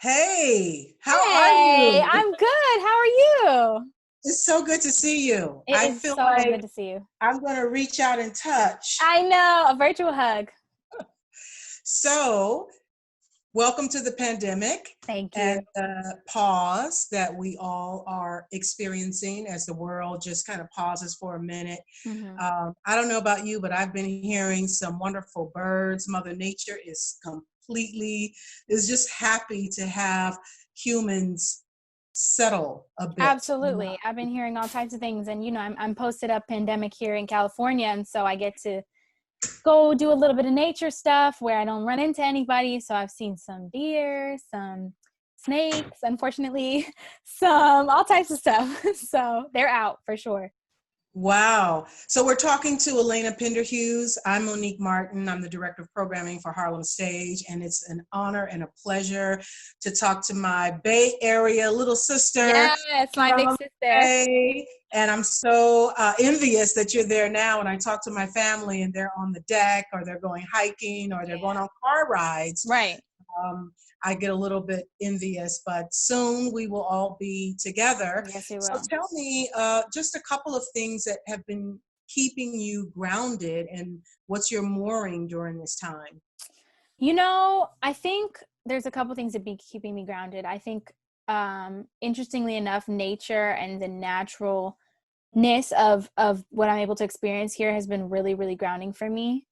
Hey, how are Hey, you? I'm good. How are you? It's so good to see you. It I is feel so good like to see you. I'm going to reach out and touch. I know, a virtual hug. So, welcome to the pandemic Thank and you. the pause that we all are experiencing as the world just kind of pauses for a minute. Hmm. I don't know about you, but I've been hearing some wonderful birds. Mother Nature is just happy to have humans settle a bit. Absolutely. I've been hearing all types of things, and I'm posted up pandemic here in California, and so I get to go do a little bit of nature stuff where I don't run into anybody. So I've seen some deer, some snakes, unfortunately, some all types of stuff. So they're out for sure. Wow. So we're talking to Elena Pinderhughes. I'm Monique Martin. I'm the Director of Programming for Harlem Stage, and it's an honor and a pleasure to talk to my Bay Area little sister Yes, my big from sister. Bay. And I'm so envious that you're there now. And I talk to my family and they're on the deck or they're going hiking or they're going on car rides. Right. um, I get a little bit envious, but soon we will all be together. Yes, we So will. tell me just a couple of things that have been keeping you grounded and what's your mooring during this time? I think there's a couple things that be keeping me grounded. I think, interestingly enough, nature and the naturalness of what I'm able to experience here has been really, really grounding for me.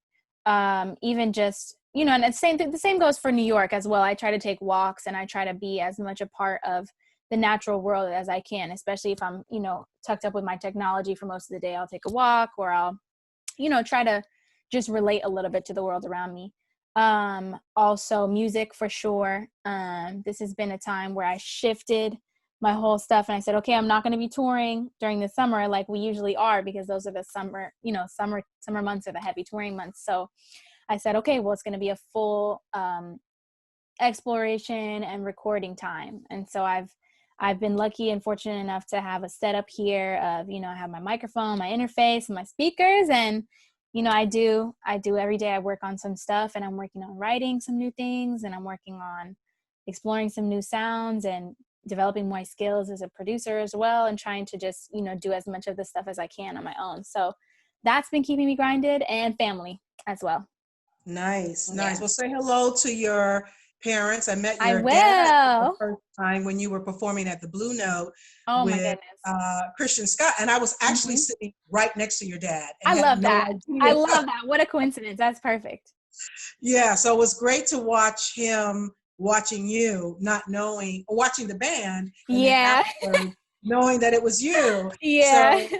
Even just, and the same goes for New York as well. I try to take walks and I try to be as much a part of the natural world as I can, especially if I'm, tucked up with my technology for most of the day. I'll take a walk or I'll, try to just relate a little bit to the world around me. Also music for sure. This has been a time where I shifted my whole stuff and I said, okay, I'm not going to be touring during the summer like we usually are, because those are the summer months are the heavy touring months. So I said, okay, well, it's going to be a full exploration and recording time. And so I've been lucky and fortunate enough to have a setup here of, I have my microphone, my interface, and my speakers. And, I do every day. I work on some stuff and I'm working on writing some new things and I'm working on exploring some new sounds and developing my skills as a producer as well, and trying to just, do as much of this stuff as I can on my own. So that's been keeping me grounded, and family as well. Nice, nice. Yeah. Well, say hello to your parents. I met I your dad for the will. first time when you were performing at the Blue Note Oh my with goodness. Christian Scott, and I was actually Hmm. sitting right next to your dad and I had love no that. I idea. love that. What a coincidence. That's perfect. Yeah, so it was great to watch him watching you, not knowing, or watching the band, and then Yeah. afterwards knowing that it was you. Yeah. So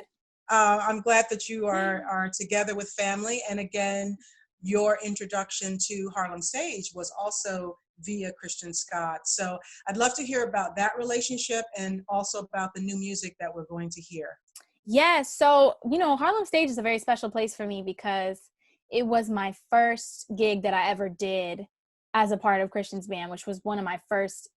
I'm glad that you are together with family. And again, your introduction to Harlem Stage was also via Christian Scott. So I'd love to hear about that relationship and also about the new music that we're going to hear. Yeah. So, Harlem Stage is a very special place for me because it was my first gig that I ever did as a part of Christian's band, which was one of my first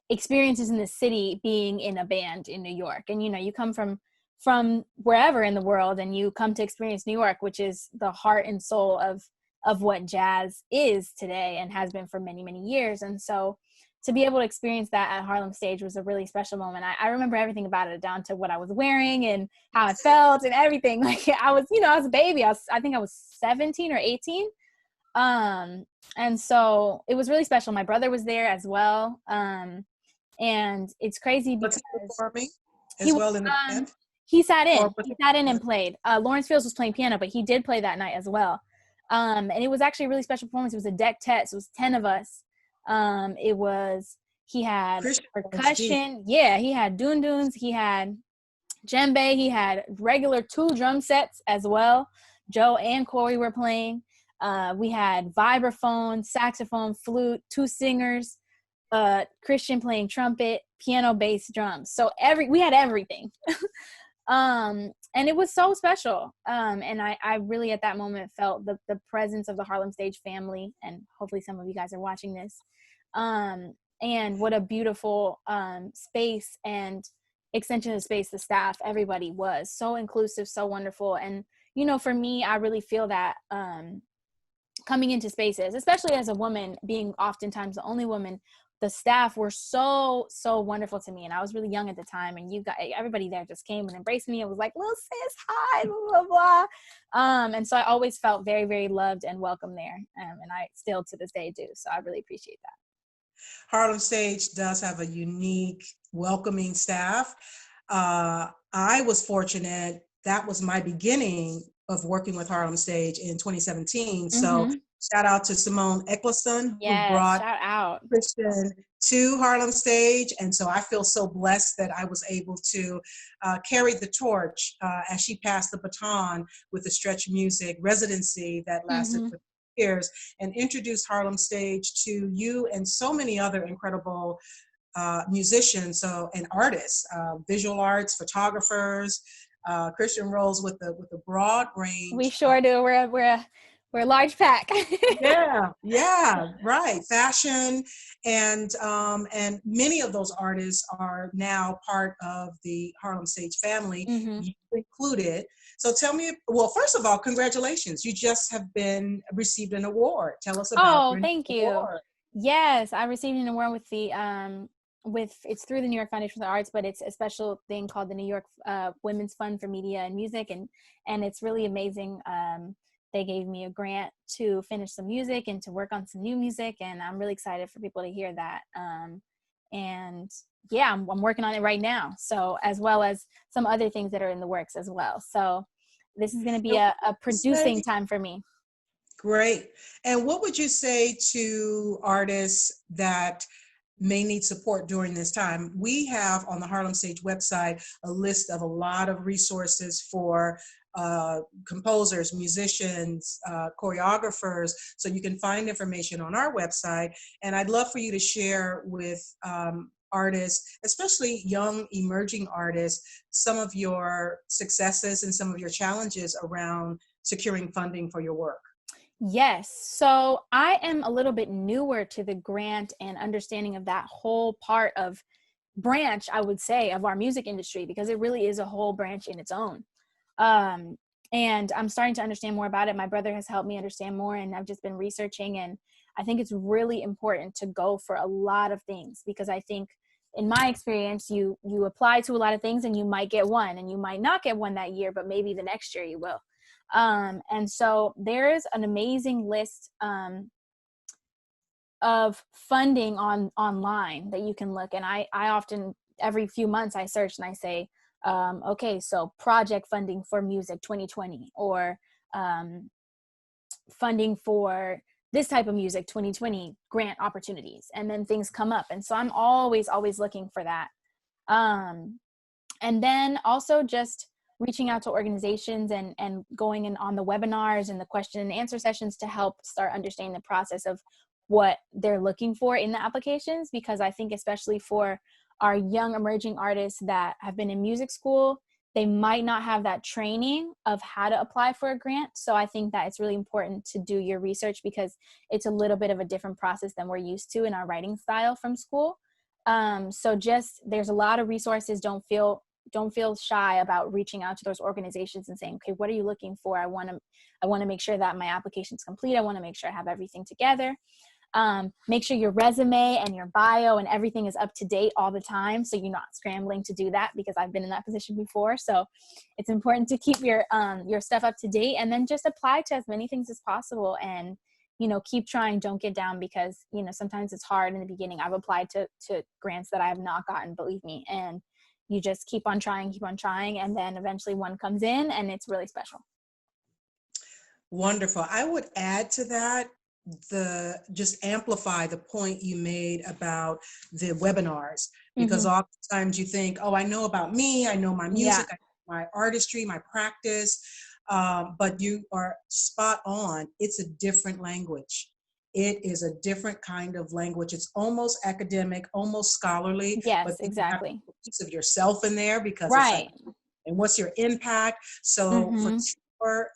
experiences in the city, being in a band in New York. And, you come from wherever in the world and you come to experience New York, which is the heart and soul of what jazz is today and has been for many, many years. And so to be able to experience that at Harlem Stage was a really special moment. I remember everything about it, down to what I was wearing and how I felt and everything. Like I was a baby. I think I was 17 or 18. And so it was really special. My brother was there as well. And it's crazy Was because he performing he as was, well in the band? he sat Or in. was He it? sat in and played. Lawrence Fields was playing piano, but he did play that night as well. And it was actually a really special performance. It was a deck test. It was 10 of us. He had Christian was deep. percussion. Yeah, he had dunes. He had djembe. He had regular 2 drum sets as well. Joe and Corey were playing. We had vibraphone, saxophone, flute, 2 singers, Christian playing trumpet, piano, bass, drums. So we had everything. And it was so special. And I really at that moment felt the presence of the Harlem Stage family, and hopefully some of you guys are watching this. And what a beautiful space and extension of space the staff, everybody was so inclusive, so wonderful. And for me, I really feel that coming into spaces, especially as a woman, being oftentimes the only woman, the staff were so wonderful to me, and I was really young at the time, and everybody there just came and embraced me. It was like, little sis, hi, blah blah blah. And so I always felt very, very loved and welcome there, and I still to this day do. So I really appreciate that. Harlem Stage does have a unique, welcoming staff. I was fortunate. That was my beginning of working with Harlem Stage in 2017. So shout out to Simone Eccleston, who brought shout out Christian to Harlem Stage. And so I feel so blessed that I was able to carry the torch as she passed the baton with the Stretch Music residency that lasted for years, and introduced Harlem Stage to you and so many other incredible musicians and artists, visual arts, photographers. Christian rolls with a broad range. We sure do. We're a large pack. yeah, right. Fashion, and many of those artists are now part of the Harlem Stage family, you included. So tell me, well, first of all, congratulations. You just have received an award. Tell us about your thank you. Award. Yes, I received an award with the it's through the New York Foundation for the Arts, but it's a special thing called the New York Women's Fund for Media and Music, and it's really amazing. They gave me a grant to finish some music and to work on some new music, and I'm really excited for people to hear that. And yeah, I'm working on it right now. So, as well as some other things that are in the works as well. So this is going to be a producing time for me. Great. And what would you say to artists that may need support during this time? We have on the Harlem Stage website a list of a lot of resources for composers, musicians, choreographers, so you can find information on our website. And I'd love for you to share with artists, especially young emerging artists, some of your successes and some of your challenges around securing funding for your work. Yes. So I am a little bit newer to the grant and understanding of that whole part of branch, I would say, of our music industry, because it really is a whole branch in its own. And I'm starting to understand more about it. My brother has helped me understand more, and I've just been researching, and I think it's really important to go for a lot of things, because I think in my experience, you apply to a lot of things and you might get one, and you might not get one that year, but maybe the next year you will. And so there is an amazing list of funding online that you can look. And I often, every few months, I search and I say, okay, so project funding for music 2020, or funding for this type of music 2020 grant opportunities. And then things come up. And so I'm always looking for that. And then also just reaching out to organizations and going in on the webinars and the question and answer sessions to help start understanding the process of what they're looking for in the applications. Because I think especially for our young emerging artists that have been in music school, they might not have that training of how to apply for a grant. So I think that it's really important to do your research, because it's a little bit of a different process than we're used to in our writing style from school. So just, there's a lot of resources. Don't feel shy about reaching out to those organizations and saying, okay, what are you looking for? I want to make sure that my application's complete. I want to make sure I have everything together. Make sure your resume and your bio and everything is up to date all the time, so you're not scrambling to do that, because I've been in that position before. So it's important to keep your stuff up to date, and then just apply to as many things as possible, and keep trying. Don't get down, because sometimes it's hard in the beginning. I've applied to grants that I have not gotten, believe me, and you just keep on trying, and then eventually one comes in and it's really special. Wonderful. I would add to that, just amplify the point you made about the webinars, because oftentimes you think, oh, I know about me, I know my music, I know my artistry, my practice, but you are spot on. It's a different language. It is a different kind of language. It's almost academic, almost scholarly. Yes, but exactly. You have a piece of yourself in there, because right. It's like, and what's your impact? So for sure,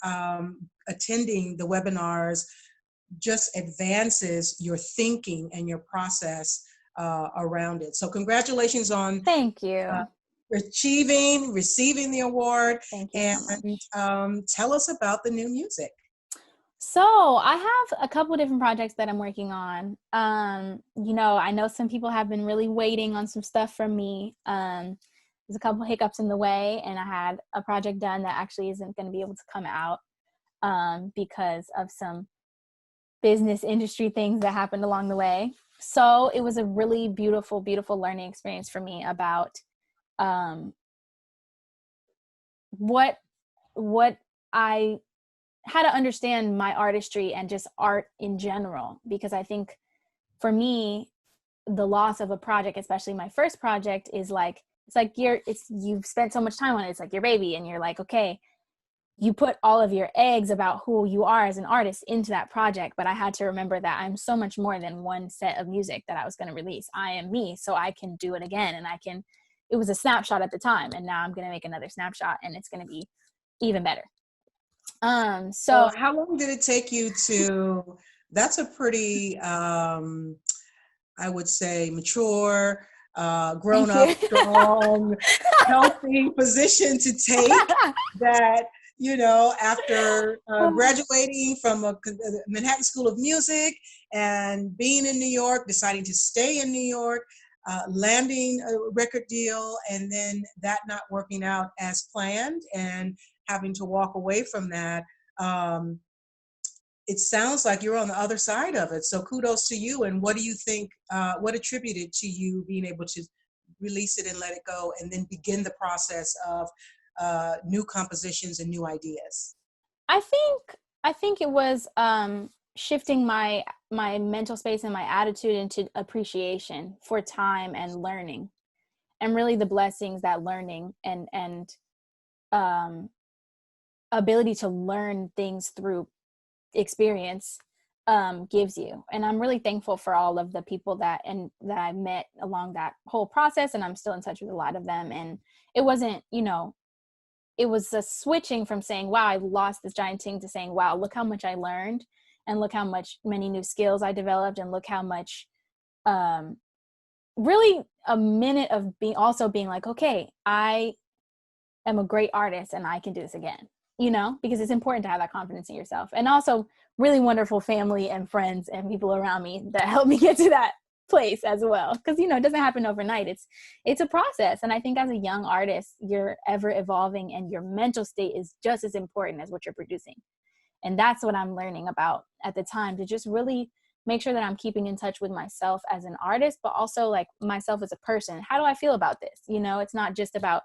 attending the webinars just advances your thinking and your process around it. So congratulations on thank you receiving the award. Thank you and so much. Tell us about the new music. So I have a couple different projects that I'm working on. I know some people have been really waiting on some stuff from me. There's a couple hiccups in the way, and I had a project done that actually isn't going to be able to come out because of some business industry things that happened along the way. So it was a really beautiful, beautiful learning experience for me about what I how to understand my artistry and just art in general, because I think for me the loss of a project, especially my first project, is like you've spent so much time on it. It's like your baby, and you're like, okay, you put all of your eggs about who you are as an artist into that project. But I had to remember that I'm so much more than one set of music that I was going to release. I am me, so I can do it again, and it was a snapshot at the time, and now I'm going to make another snapshot, and it's going to be even better. So how long did it take you to, that's a pretty, I would say, mature, grown up, strong, healthy position to take, that, after graduating from a Manhattan School of Music and being in New York, deciding to stay in New York, landing a record deal, and then that not working out as planned and having to walk away from that. It sounds like you're on the other side of it. So kudos to you. And what do you think, what attributed to you being able to release it and let it go, and then begin the process of new compositions and new ideas? I think it was shifting my mental space and my attitude into appreciation for time and learning, and really the blessings that learning and ability to learn things through experience gives you. And I'm really thankful for all of the people that I met along that whole process, and I'm still in touch with a lot of them. And it wasn't, it was a switching from saying, wow, I lost this giant thing, to saying, wow, look how much I learned, and look how many new skills I developed, and look how much really a minute of being like, okay, I am a great artist and I can do this again, because it's important to have that confidence in yourself. And also really wonderful family and friends and people around me that helped me get to that place as well. Because, it doesn't happen overnight. It's a process. And I think as a young artist, you're ever evolving, and your mental state is just as important as what you're producing. And that's what I'm learning about at the time, to just really make sure that I'm keeping in touch with myself as an artist, but also like myself as a person. How do I feel about this? It's not just about,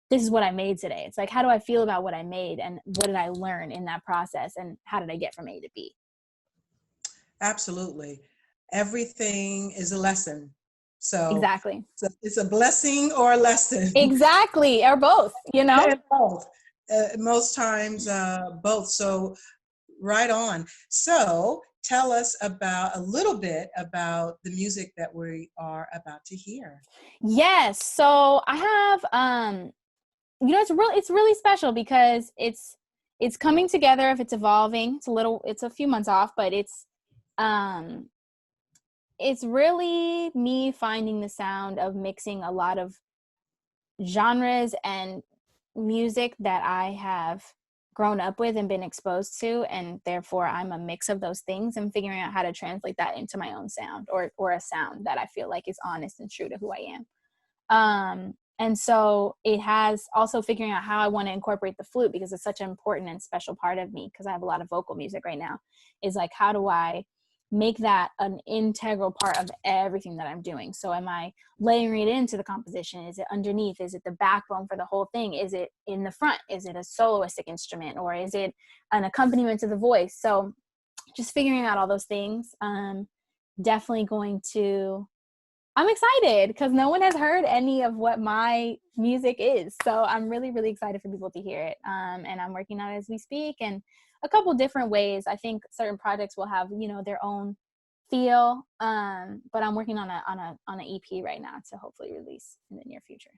this is what I made today. It's like, how do I feel about what I made, and what did I learn in that process, and how did I get from A to B? Absolutely. Everything is a lesson. So Exactly. it's a blessing or a lesson. Exactly. Or both, Both. Most times, both. So right on. So tell us a little bit about the music that we are about to hear. Yes. So I have, it's really special, because it's coming together. If it's evolving, it's a few months off, but it's really me finding the sound of mixing a lot of genres and music that I have grown up with and been exposed to, and therefore I'm a mix of those things, and figuring out how to translate that into my own sound, or a sound that I feel like is honest and true to who I am. And so it has also figuring out how I want to incorporate the flute, because it's such an important and special part of me, because I have a lot of vocal music right now, is like, how do I make that an integral part of everything that I'm doing? So am I layering it into the composition? Is it underneath? Is it the backbone for the whole thing? Is it in the front? Is it a soloistic instrument, or is it an accompaniment to the voice? So just figuring out all those things. Definitely I'm excited, because no one has heard any of what my music is. So I'm really, really excited for people to hear it. And I'm working on it as we speak, and a couple different ways. I think certain projects will have, their own feel. But I'm working on an EP right now to hopefully release in the near future.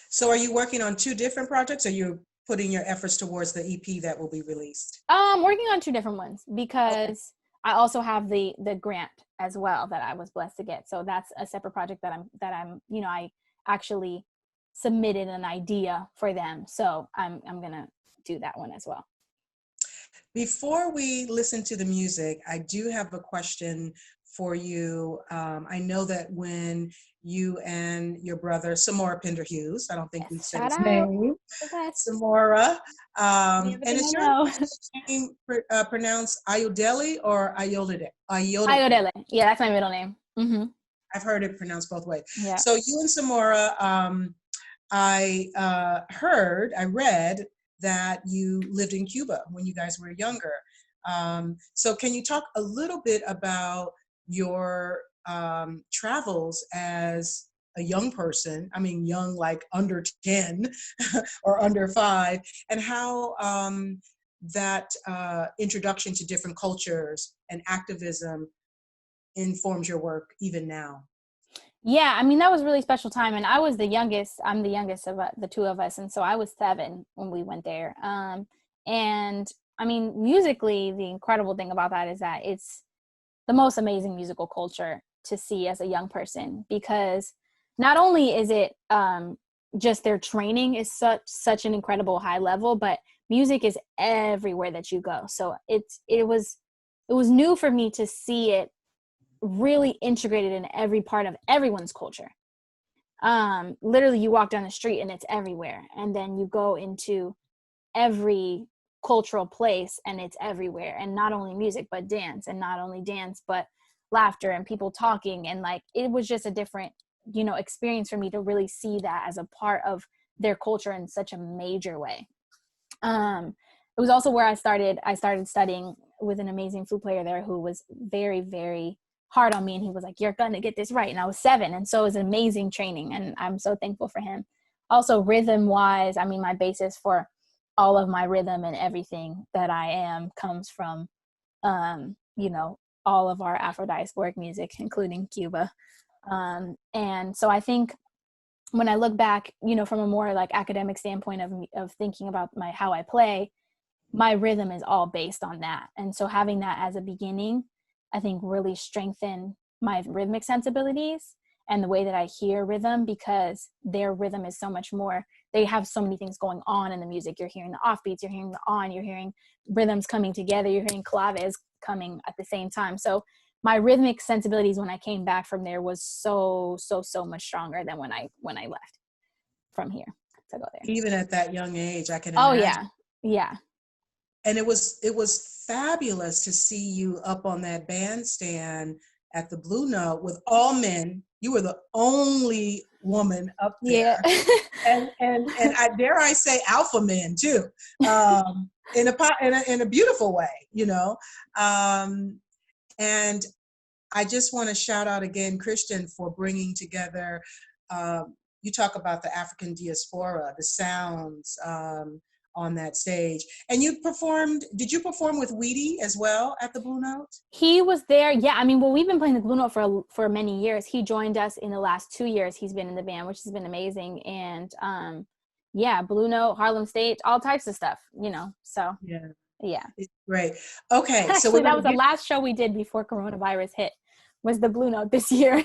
So are you working on two different projects, or you're putting your efforts towards the EP that will be released? Working on two different ones, because I also have the grant as well that I was blessed to get. So that's a separate project that I'm I actually submitted an idea for them. So I'm going to do that one as well. Before we listen to the music, I do have a question for you. I know that when you and your brother, Samora Pinderhughes, I don't think we've Yes, said shout his out. name, The best. Samora, and Everything I is your know. name pronounced Ayodele or Ayodele? Ayodele. Ayodele. Yeah, that's my middle name. I've heard it pronounced both ways. Yeah. So you and Samora, I I read that you lived in Cuba when you guys were younger. So can you talk a little bit about your travels as a young person? I mean, young like under 10 or under 5, and how that introduction to different cultures and activism informs your work even now. Yeah, I mean, that was a really special time. And I was the youngest. I'm the youngest of the two of us. And so I was 7 when we went there. And I mean, musically, the incredible thing about that is that it's the most amazing musical culture to see as a young person, because not only is it just their training is such an incredible high level, but music is everywhere that you go. So it was new for me to see it really integrated in every part of everyone's culture. Literally you walk down the street and it's everywhere, and then you go into every cultural place and it's everywhere, and not only music but dance, and not only dance but laughter and people talking, and like it was just a different experience for me to really see that as a part of their culture in such a major way. It was also where I started studying with an amazing flute player there who was very, very hard on me, and he was like, "You're gonna get this right." And I was 7, and so it was amazing training, and I'm so thankful for him. Also, rhythm wise, I mean, my basis for all of my rhythm and everything that I am comes from all of our Afro-diasporic music, including Cuba. And so I think when I look back, from a more like academic standpoint of thinking about how I play, my rhythm is all based on that. And so having that as a beginning, I think really strengthened my rhythmic sensibilities and the way that I hear rhythm, because their rhythm is so much more, they have so many things going on in the music. You're hearing the offbeats, you're hearing the on, you're hearing rhythms coming together, you're hearing claves coming at the same time. So my rhythmic sensibilities when I came back from there was so much stronger than when I left from here to go there. Even at that young age, I can Oh imagine. yeah. And it was fabulous to see you up on that bandstand at the Blue Note with all men. You were the only woman up there. Yeah. and I dare I say alpha men too, in a beautiful way, and I just want to shout out again, Christian, for bringing together. You talk about the African diaspora, the sounds on that stage, and did you perform with Weedy as well at the Blue Note? He was there. Yeah, I mean, well, we've been playing the Blue Note for many years. He joined us in the last 2 years. He's been in the band, which has been amazing. And yeah, Blue Note, Harlem Stage, all types of stuff. So yeah. It's great. Okay, so Actually, that was the last show we did before coronavirus hit. Was the Blue Note this year.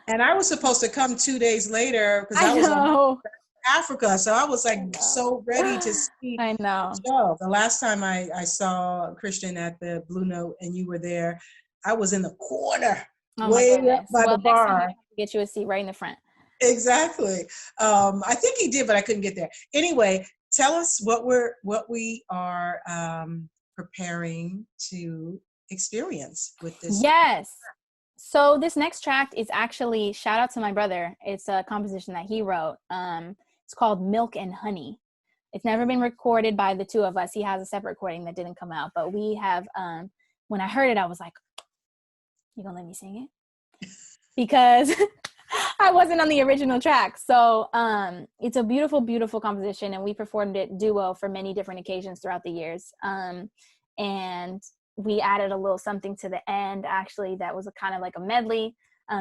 And I was supposed to come 2 days later because I was in Africa, so I was like so ready to see I know. the show. The last time I saw Christian at the Blue Note and you were there, I was in the corner, way up by the bar. Next time I have to get you a seat right in the front. Exactly. I think he did, but I couldn't get there. Anyway, tell us what we are preparing to experience with this. Yes. So this next track is actually, shout out to my brother. It's a composition that he wrote. It's called Milk and Honey. It's never been recorded by the two of us. He has a separate recording that didn't come out, but we have, when I heard it, I was like, you gonna let me sing it? Because I wasn't on the original track. So it's a beautiful, beautiful composition, and we performed it duo for many different occasions throughout the years. And we added a little something to the end, actually, that was kind of like a medley.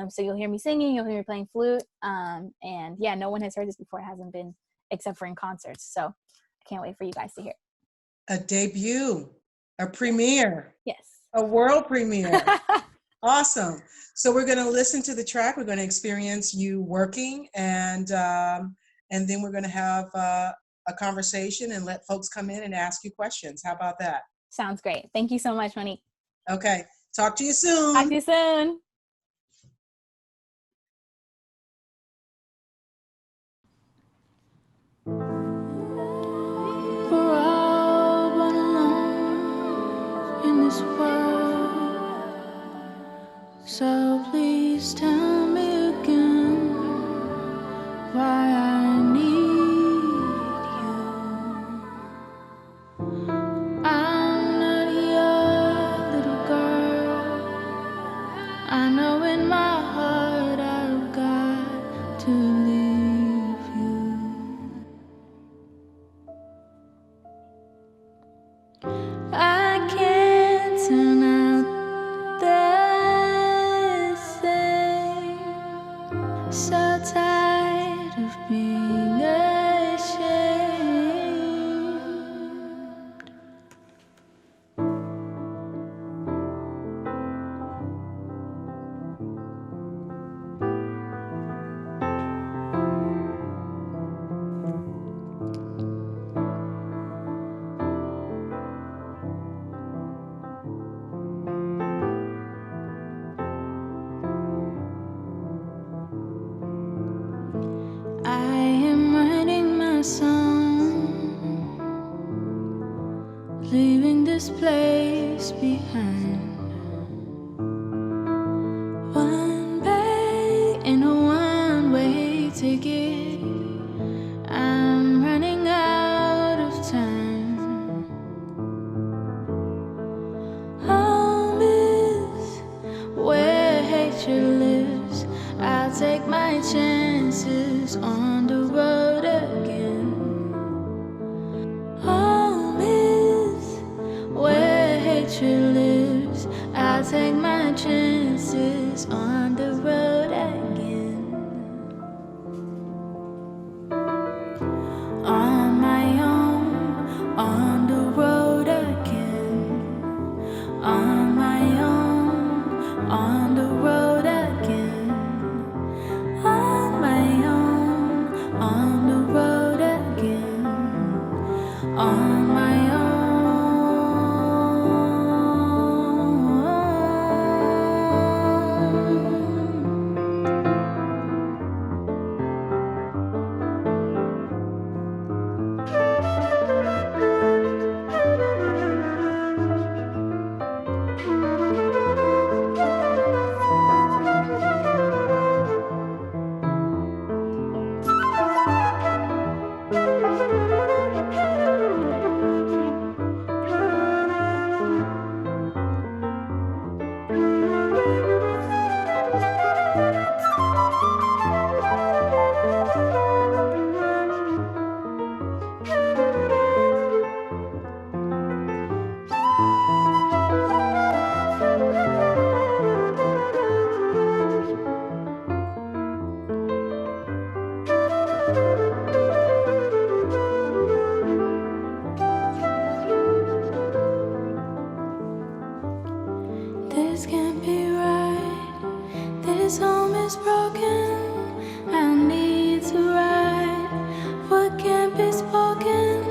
So you'll hear me singing, you'll hear me playing flute. And yeah, no one has heard this before. It hasn't been, except for in concerts. So I can't wait for you guys to hear it. A debut, a premiere. Yes. A world premiere. Awesome. So we're going to listen to the track. We're going to experience you working, and then we're going to have a conversation and let folks come in and ask you questions. How about that? Sounds great. Thank you so much, Monique. Okay. Talk to you soon. Talk to you soon. We're all born alone in this world, so please tell me again why I need you. I'm not your little girl. I know in my heart I've got to leave you. I can't turn out the same. So tired of being ashamed. I am writing my song, leaving this place behind. One way in a one-way ticket. I'm running out of time. Home is where hatred lives. I'll take my chances on the road again. Home is where hatred lives. I'll take my chances on the road again. On my own, on the road again. On my own, on the road again. On my own, on the road again. On my own. This can't be right. This home is broken. I need to write what can't be spoken.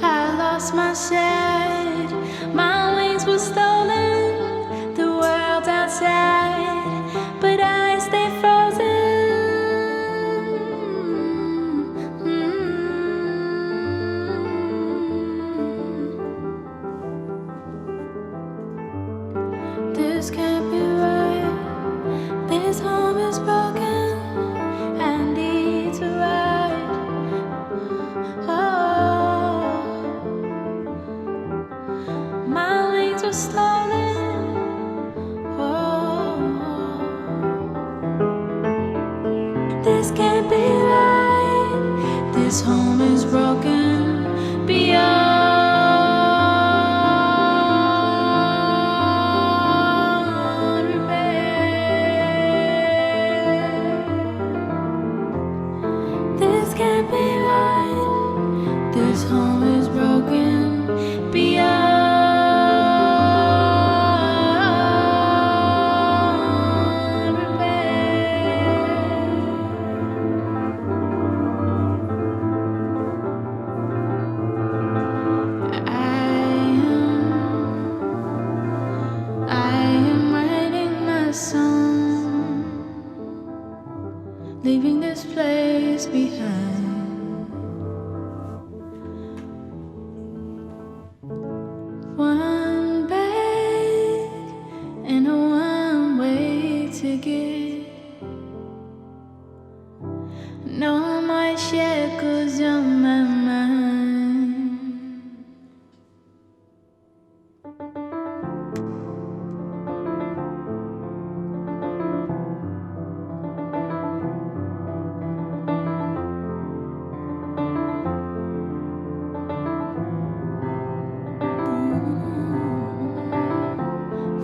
I lost my sight. My wings were stolen. The world outside, but I stay frozen. This can't be right. This home is broken. I need to write. Oh, my wings were stolen. Oh, this can't be right. This home is broken beyond. This can't be right. This home is broken beyond repair. a song, leaving this place behind. One bag and a one-way ticket. No more shackles on my mind.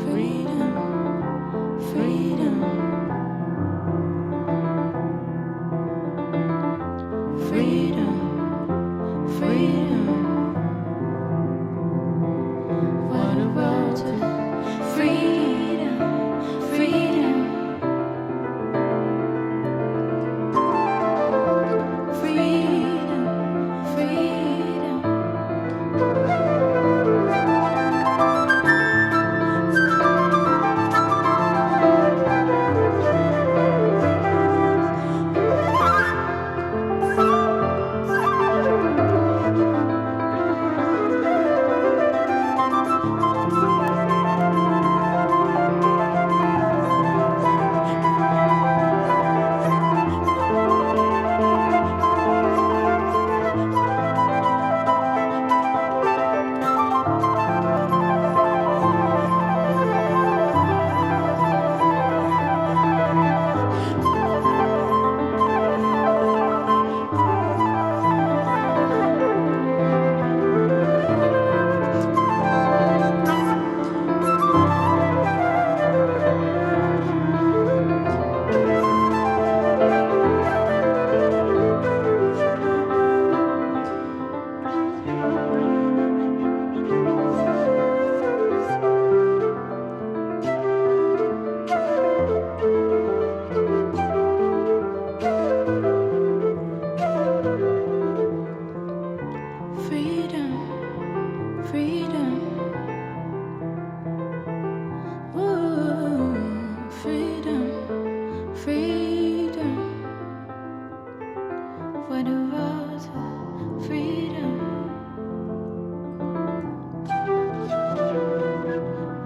Freedom, freedom, freedom, freedom. What a road to freedom, freedom, freedom, freedom. Freedom, freedom, ooh, freedom, freedom. What a road to freedom.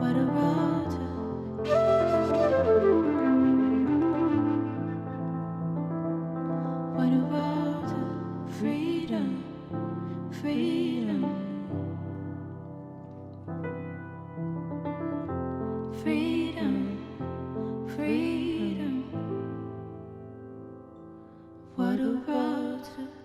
What a road to what a road to freedom. Freedom, freedom, freedom. What a road to